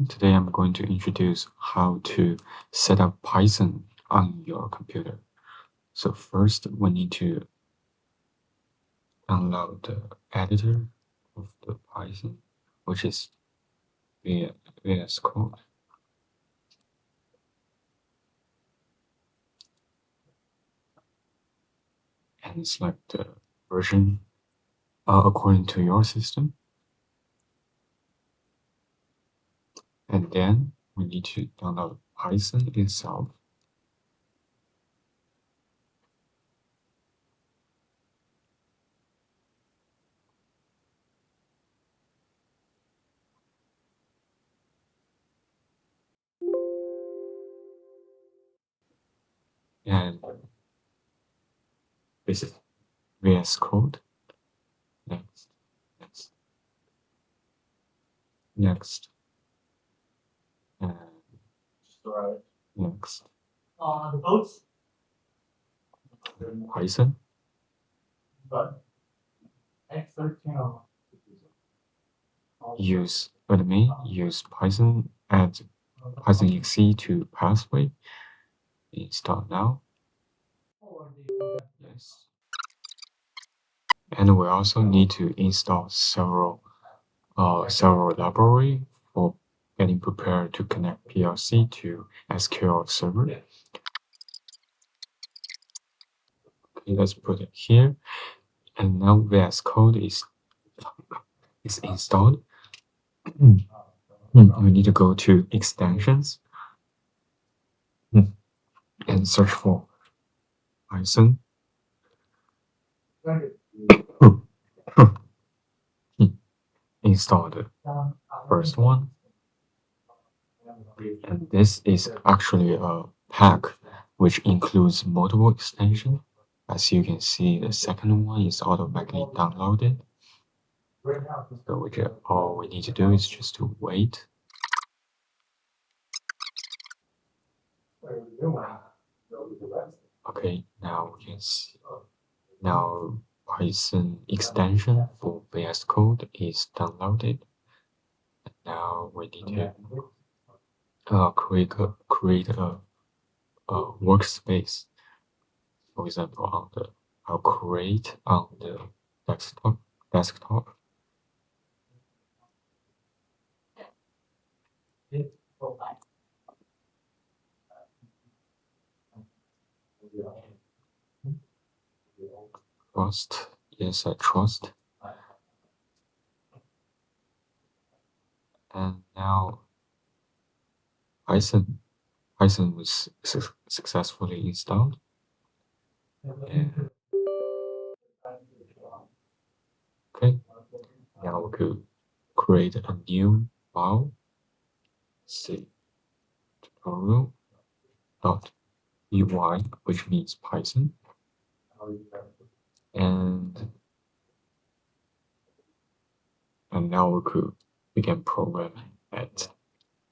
everyone. Today I'm going to introduce how to set up Python on your computer. So first we need to download the editor of the Python, which is VS Code. And select the version according to your system. And then we need to download Python itself. And this is VS Code. Next. And next. The boats? Python. But X13. Use Python, add Python exe to pathway. Install now. Yes. And we also need to install several library for getting prepared to connect PLC to SQL server. Okay, let's put it here. And now VS Code is installed. We need to go to extensions and search for Python. Install the first one. And this is actually a pack which includes multiple extensions. As you can see, the second one is automatically downloaded. So all we need to do is just to wait. Okay, now we can see. Now Python extension for VS Code is downloaded. And now we need to create a workspace. For example, I'll create on the desktop. Trust. Yes, I trust. And now Python was successfully installed. And okay, now we could create a new file. C tutorial.py, which means Python. And now we could begin programming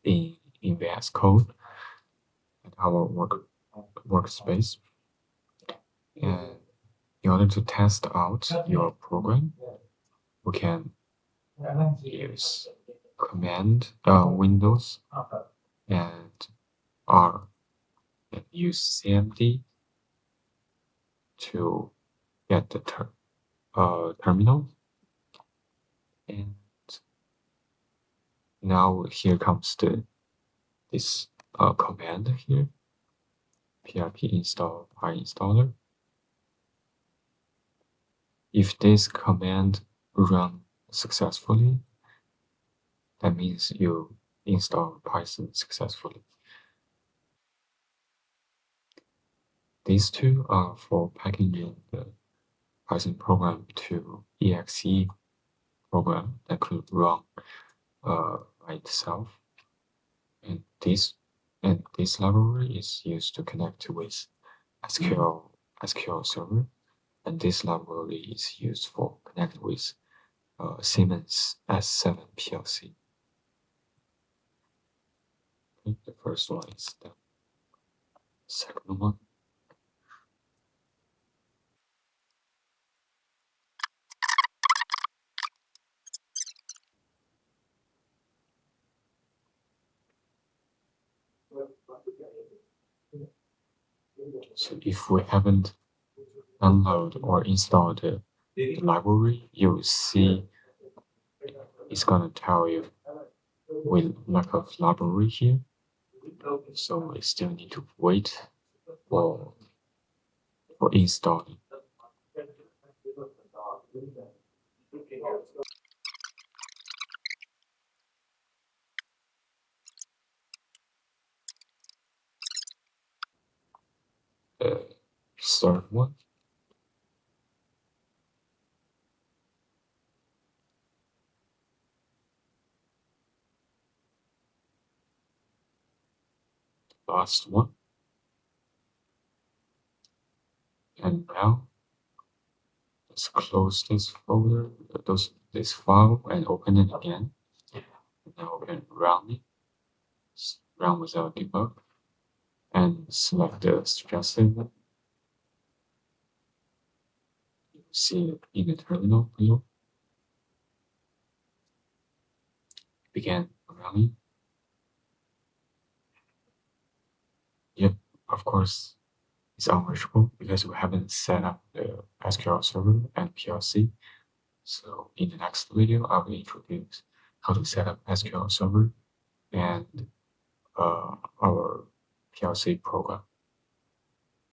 in VS Code at our workspace. And in order to test out your program, we can use Command Windows and R, and use CMD to get the terminal. And now here comes this command here, pip install pyinstaller. If this command runs successfully, that means you install Python successfully. These two are for packaging the Python program to exe program that could run by itself. And this library is used to connect with SQL server, and this library is used for connect with Siemens S7 PLC. Okay, the first one is the second one. So if we haven't downloaded or installed the library, you'll see it's gonna tell you with lack of library here. So we still need to wait for installing. Third one. Last one. And now let's close this folder, this file, and open it again. And now we can run it, run without debug, and select the suggested one. You see it in the terminal below. Begin running. Yep, of course, it's unreachable because we haven't set up the SQL server and PLC. So in the next video, I will introduce how to set up SQL server and our PLC program.